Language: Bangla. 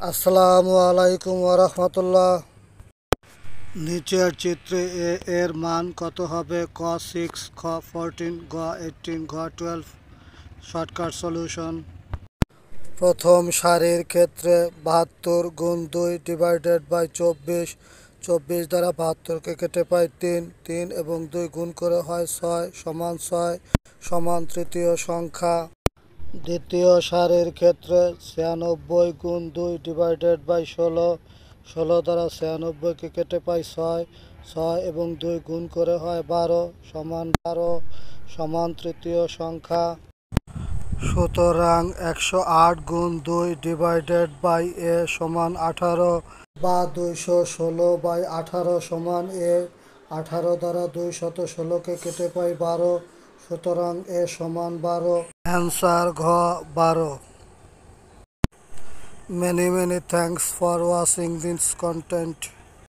আসসালামু আলাইকুম ওরহমতুল্লাহ। নিচের চিত্রে এ এর মান কত হবে? ক 6, খ 14, গ 18, ঘ 12। Shortcut solution. প্রথম সারির ক্ষেত্রে 72 গুণ 2 ডিভাইডেড বাই 24। 24 দ্বারা 72কে কেটে পাই 3। 3 এবং 2 গুণ করে হয় 6 সমান 6 সমান তৃতীয় সংখ্যা। দ্বিতীয় সারির ক্ষেত্রে 96 গুণ 2 ডিভাইডেড বাই 16। 16 দ্বারা 96কে কেটে পাই 6। 6 এবং 2 গুণ করে হয় 12 সমান 12 সমান তৃতীয় সংখ্যা। সুতরাং 108 গুণ 2 ডিভাইডেড বাই এ সমান 18 বা 216 বাই 18 সমান এ। 18 দ্বারা 216কে কেটে পাই 12, সুতরাং এ সমান 12। অ্যান্সার ঘ 12। Many thanks for watching this content.